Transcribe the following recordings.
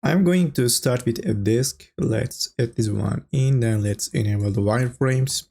I'm going to start with a disk. Let's add this one in, then let's enable the wireframes.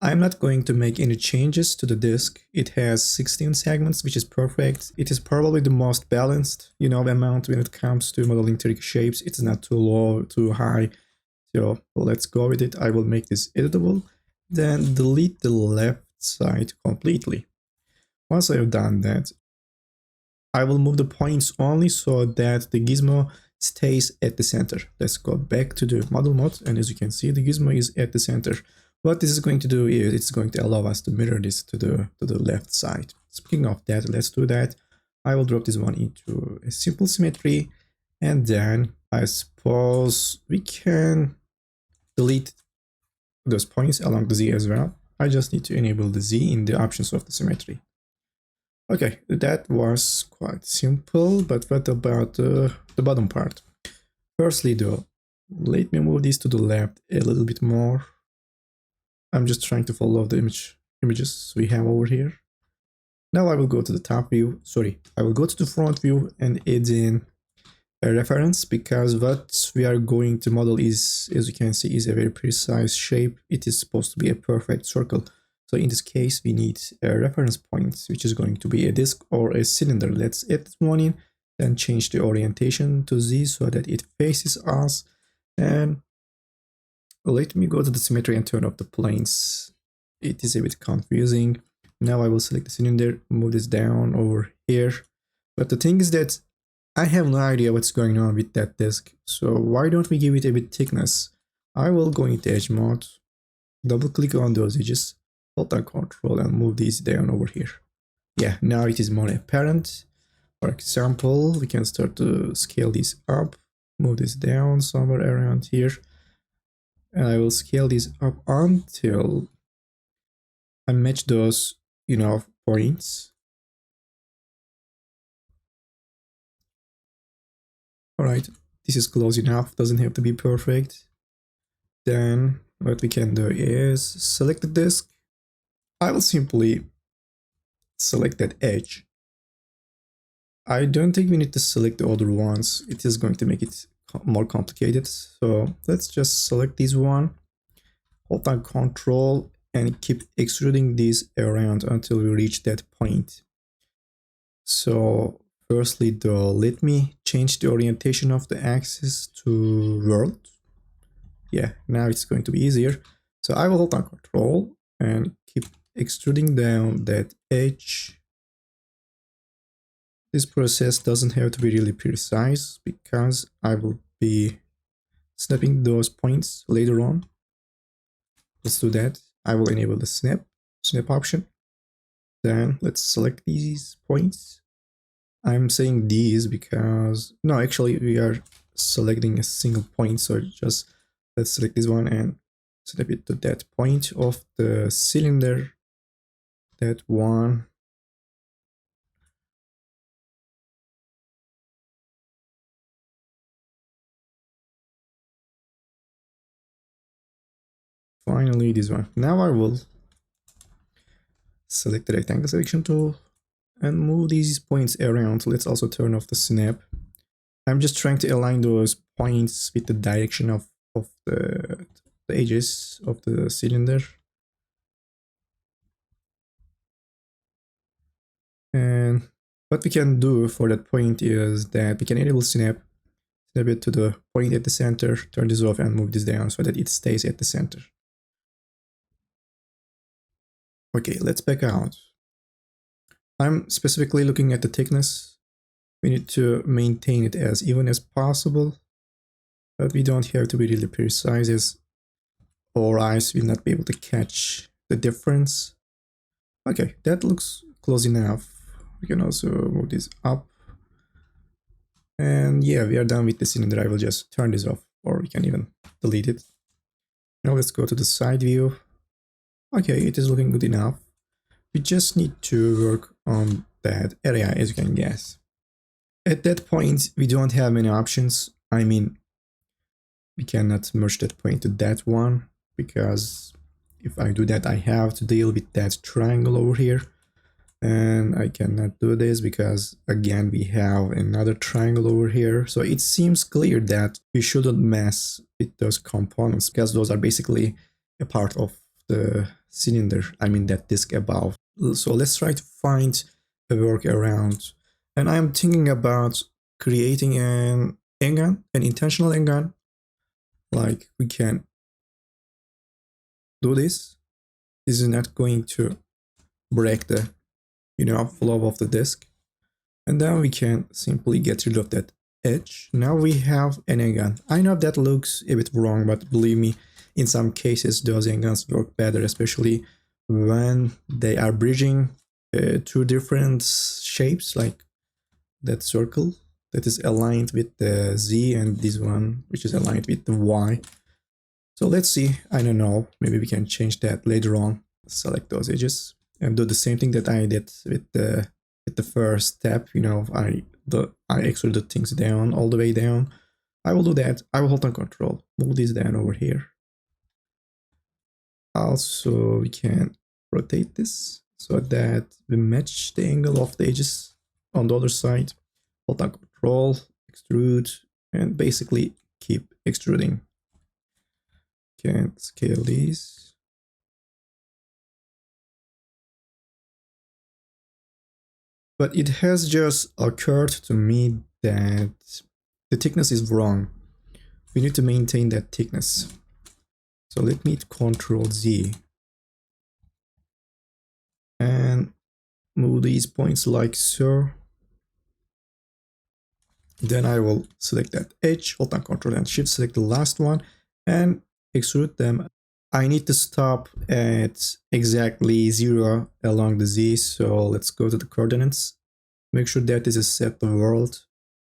I'm not going to make any changes to the disk. It has 16 segments, which is perfect. It is probably the most balanced, amount when it comes to modeling 3D shapes. It's not too low, too high. So let's go with it. I will make this editable. Then delete the left side completely. Once I've done that, I will move the points only so that the gizmo stays at the center. Let's go back to the model mode, and as you can see, the gizmo is at the center. What this is going to do is it's going to allow us to mirror this to the left side. Speaking of that, let's do that. I will drop this one into a simple symmetry, and then I suppose we can delete those points along the Z as well. I just need to enable the Z in the options of the symmetry. Okay, that was quite simple, but what about the bottom part? Firstly though, let me move this to the left a little bit more. I'm just trying to follow the images we have over here. Now I will go to the top view, I will go to the front view and add in a reference, because what we are going to model is, as you can see, is a very precise shape. It is supposed to be a perfect circle. So in this case, we need a reference point, which is going to be a disk or a cylinder. Let's add this one in, then change the orientation to Z so that it faces us. And let me go to the symmetry and turn off the planes. It is a bit confusing. Now I will select the cylinder, move this down over here. But the thing is that I have no idea what's going on with that disk. So why don't we give it a bit thickness? I will go into edge mode, double click on those edges, hold down Control and move these down over here. Yeah, now it is more apparent. For example, we can start to scale this up, move this down somewhere around here. And I will scale this up until I match those, points. Alright, this is close enough, doesn't have to be perfect. Then what we can do is select the disk. I will simply select that edge. I don't think we need to select the other ones. It is going to make it more complicated. So let's just select this one, hold down Control and keep extruding this around until we reach that point. So firstly though, let me change the orientation of the axis to world. Yeah, now it's going to be easier. So I will hold down Control and keep extruding down that edge. This process doesn't have to be really precise because I will be snapping those points later on. Let's do that. I will enable the snap option. Then let's select these points. I'm saying these because, no, actually we are selecting a single point. So just let's select this one and snap it to that point of the cylinder. That one. Finally, this one. Now I will select the rectangle selection tool and move these points around. Let's also turn off the snap. I'm just trying to align those points with the direction of the edges of the cylinder. And what we can do for that point is that we can enable snap it to the point at the center, turn this off and move this down so that it stays at the center. Okay, let's back out. I'm specifically looking at the thickness. We need to maintain it as even as possible, but we don't have to be really precise as our eyes will not be able to catch the difference. Okay, that looks close enough. We can also move this up. And yeah, we are done with the cylinder. I will just turn this off, or we can even delete it. Now let's go to the side view. Okay, it is looking good enough. We just need to work on that area, as you can guess. At that point, we don't have many options. I mean, we cannot merge that point to that one, because if I do that, I have to deal with that triangle over here. And I cannot do this because again we have another triangle over here. So it seems clear that we shouldn't mess with those components because those are basically a part of the cylinder, I mean that disc above. So let's try to find a workaround. And I'm thinking about creating an endgun, an intentional endgun. Like we can do this. This is not going to break the flow of the disk. And then we can simply get rid of that edge. Now we have an endgun. I know that looks a bit wrong, but believe me, in some cases those endguns work better, especially when they are bridging two different shapes, like that circle that is aligned with the Z and this one which is aligned with the Y. So let's see, I don't know, maybe we can change that later on. Select those edges and do the same thing that I did with the first step. I extruded things down, all the way down. I will do that. I will hold on control, move this down over here. Also we can rotate this so that we match the angle of the edges on the other side. Hold on control, extrude, and basically keep extruding. Can scale these. But it has just occurred to me that the thickness is wrong. We need to maintain that thickness. So let me Control Z and move these points like so. Then I will select that edge, hold down Control and Shift, select the last one and extrude them. I need to stop at exactly 0 along the Z, so let's go to the coordinates. Make sure that this is set to world.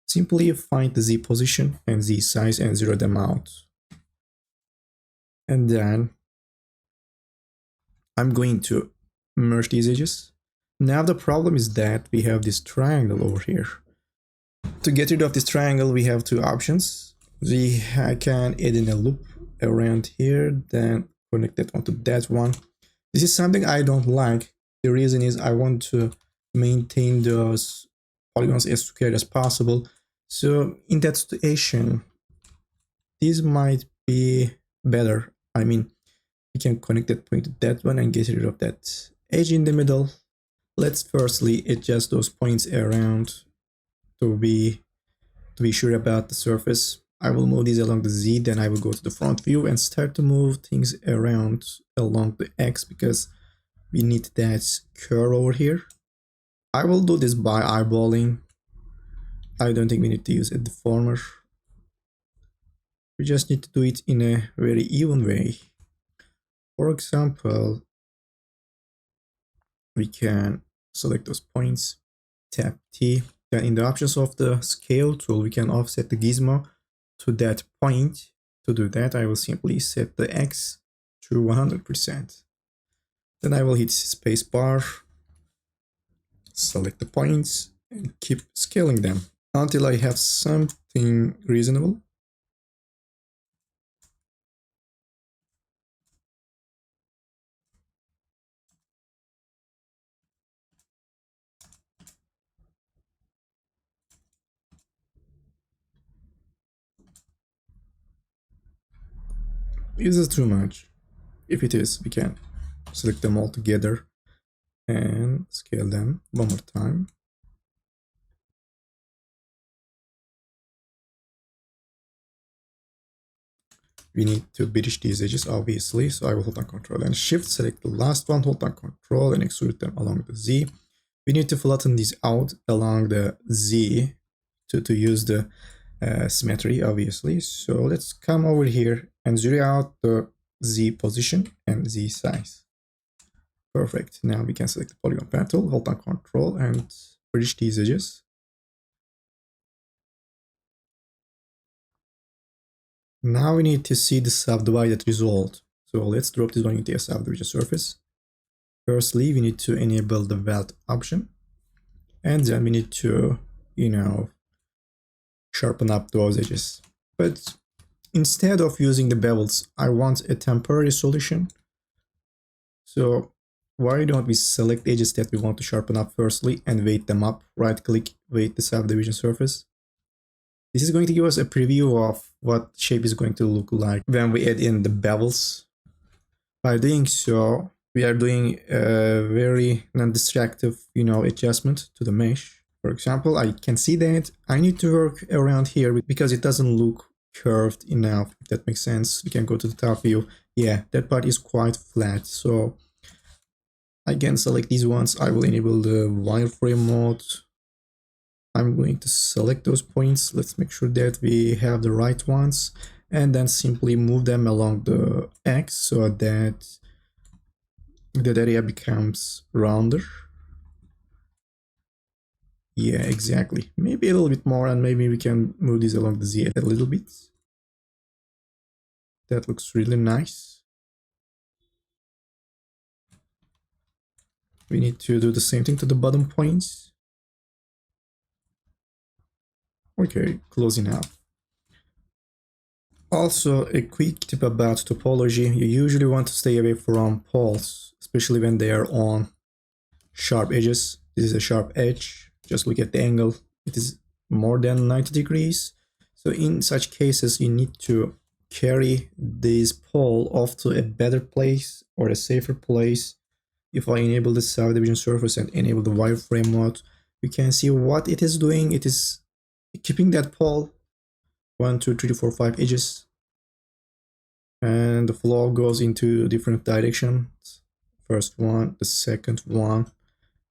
Simply find the Z position and Z size and zero them out. And then I'm going to merge these edges. Now the problem is that we have this triangle over here. To get rid of this triangle, we have two options. We can add in a loop around here, then connect that onto that one. This is something I don't like. The reason is I want to maintain those polygons as square as possible. So in that situation, this might be better. I mean, we can connect that point to that one and get rid of that edge in the middle. Let's firstly adjust those points around to be sure about the surface. I will move these along the Z, then I will go to the front view and start to move things around along the X because we need that curve over here. I will do this by eyeballing. I don't think we need to use a deformer. We just need to do it in a very even way. For example, we can select those points, tap T. Then in the options of the scale tool, we can offset the gizmo to that point. To do that, I will simply set the X to 100%. Then I will hit spacebar, select the points, and keep scaling them until I have something reasonable. Is this too much? If it is, we can select them all together and scale them one more time. We need to bridge these edges, obviously, so I will hold down Control and Shift, select the last one, hold down Control and extrude them along the Z. We need to flatten these out along the Z to use the symmetry, obviously. So let's come over here and zero out the Z position and Z size. Perfect. Now we can select the polygon pen tool, hold down Control and bridge these edges. Now we need to see the subdivided result. So let's drop this one into a subdivision surface. Firstly, we need to enable the weld option. And then we need to, sharpen up those edges. But instead of using the bevels, I want a temporary solution. So why don't we select edges that we want to sharpen up firstly and weight them up, right click, weight the subdivision surface. This is going to give us a preview of what shape is going to look like when we add in the bevels. By doing so, we are doing a very non-destructive, adjustment to the mesh. For example, I can see that I need to work around here because it doesn't look curved enough, if that makes sense. We can go to the top view. Yeah, that part is quite flat. So I can select these ones. I will enable the wireframe mode. I'm going to select those points. Let's make sure that we have the right ones, and then simply move them along the X so that that area becomes rounder. Yeah, exactly. Maybe a little bit more, and maybe we can move this along the Z a little bit. That looks really nice. We need to do the same thing to the bottom points. Okay, close enough. Also, a quick tip about topology. You usually want to stay away from poles, especially when they are on sharp edges. This is a sharp edge. Just look at the angle. It is more than 90 degrees. So in such cases, you need to carry this pole off to a better place or a safer place. If I enable the subdivision surface and enable the wireframe mode, you can see what it is doing. It is keeping that pole 1, 2, 3, 4, 5 edges, and the flow goes into different directions. First one, the second one,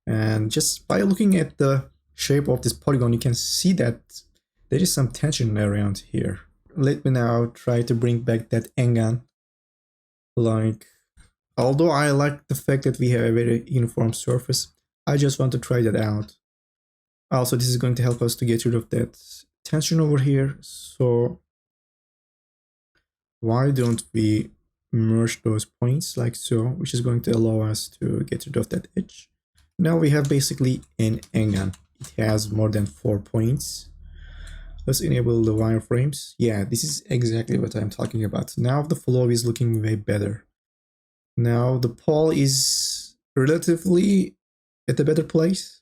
and just by looking at the shape of this polygon, you can see that there is some tension around here. Let me now try to bring back that angle. Although I like the fact that we have a very uniform surface, I just want to try that out. Also, this is going to help us to get rid of that tension over here. So why don't we merge those points like so, which is going to allow us to get rid of that edge. Now we have basically an angle. It has more than 4 points. Let's enable the wireframes. Yeah, this is exactly what I'm talking about. Now the flow is looking way better. Now the pole is relatively at a better place.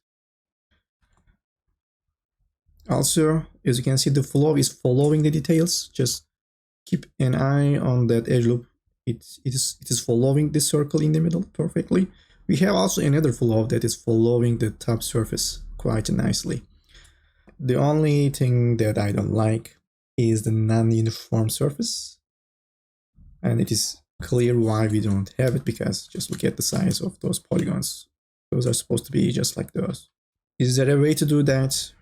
Also, as you can see, the flow is following the details. Just keep an eye on that edge loop. It is following the circle in the middle perfectly. We have also another flow that is following the top surface quite nicely. The only thing that I don't like is the non-uniform surface. And it is clear why we don't have it, because just look at the size of those polygons. Those are supposed to be just like those. Is there a way to do that?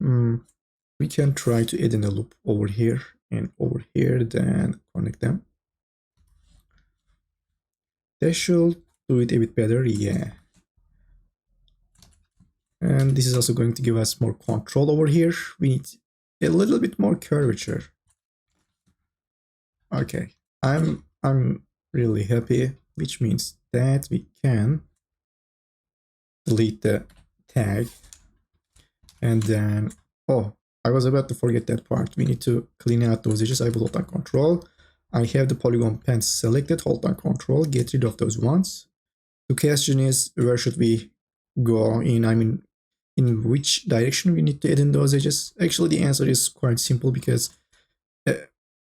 We can try to add in a loop over here and over here, then connect them. That should do it a bit better, yeah. And this is also going to give us more control over here. We need a little bit more curvature. Okay, I'm really happy, which means that we can delete the tag. And then, oh, I was about to forget that part. We need to clean out those edges. I will hold down Control. I have the polygon pen selected. Hold down Control. Get rid of those ones. The question is, where should we go in? I mean, in which direction we need to add in those edges? Actually, the answer is quite simple, because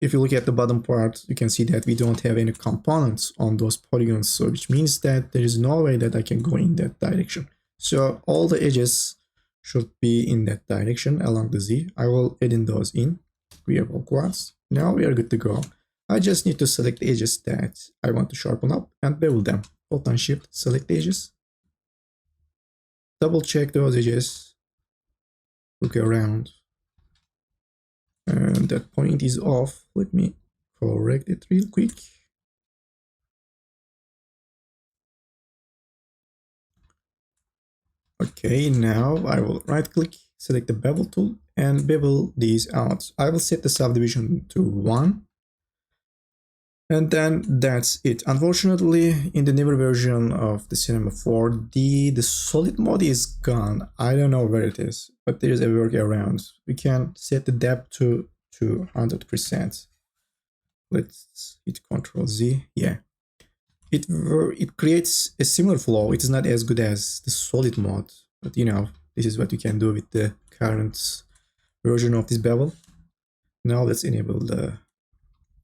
if you look at the bottom part, you can see that we don't have any components on those polygons. So which means that there is no way that I can go in that direction. So all the edges should be in that direction along the Z. I will add in those in variable quads. Now we are good to go. I just need to select the edges that I want to sharpen up and bevel them. Hold down Shift, select the edges. Double check those edges. Look around. And that point is off. Let me correct it real quick. Okay, now I will right click, select the bevel tool and bevel these out. I will set the subdivision to 1. And then that's it. Unfortunately, in the newer version of the Cinema 4D, the solid mode is gone. I don't know where it is, but there is a workaround. We can set the depth to 100%. Let's hit Ctrl Z. Yeah. it creates a similar flow. It is not as good as the solid mode, but you know, this is what you can do with the current version of this bevel. Now let's enable the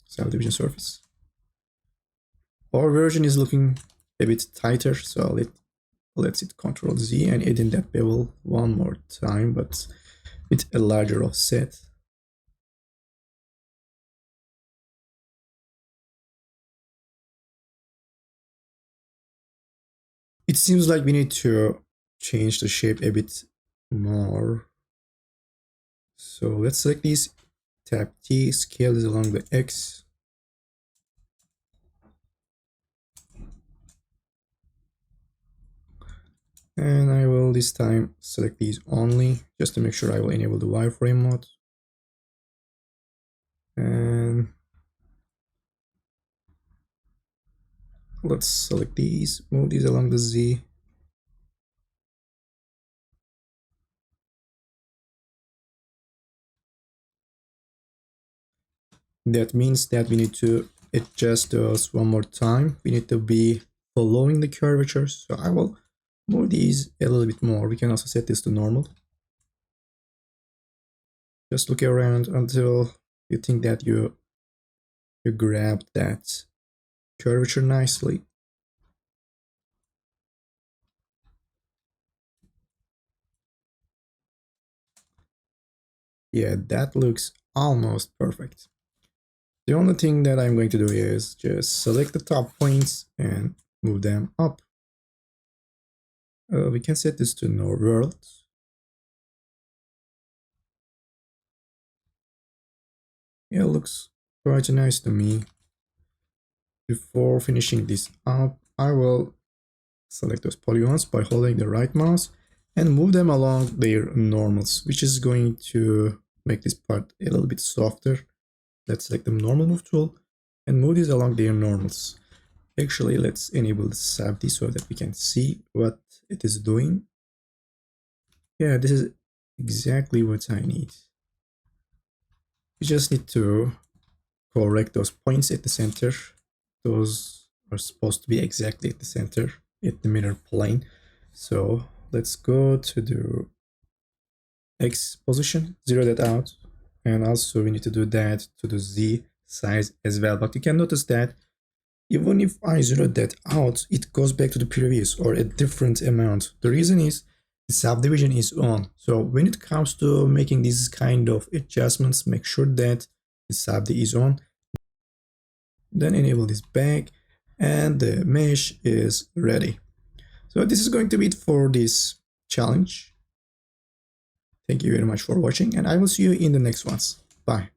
subdivision surface. Our version is looking a bit tighter, so let's hit Ctrl Z and add in that bevel one more time, but with a larger offset. It seems like we need to change the shape a bit more. So let's select these, tap T, scale this along the X. And I will this time select these only, just to make sure I will enable the wireframe mode. And let's select these, move these along the Z. That means that we need to adjust those one more time. We need to be following the curvature. So I will move these a little bit more. We can also set this to normal. Just look around until you think that you grabbed that curvature nicely. Yeah, that looks almost perfect. The only thing that I'm going to do is just select the top points and move them up. We can set this to no world. Yeah, it looks quite nice to me. Before finishing this up, I will select those polygons by holding the right mouse and move them along their normals, which is going to make this part a little bit softer. Let's select the normal move tool and move these along their normals. Actually, let's enable the Subdivision so that we can see what it is doing. Yeah, this is exactly what I need. We just need to correct those points at the center. Those are supposed to be exactly at the center, at the mirror plane. So let's go to the X position, zero that out. And also we need to do that to the Z size as well. But you can notice that even if I zero that out, it goes back to the previous or a different amount. The reason is the subdivision is on. So when it comes to making these kind of adjustments, make sure that the subdivision is on. Then enable this back and the mesh is ready. So this is going to be it for this challenge. Thank you very much for watching and I will see you in the next ones. Bye.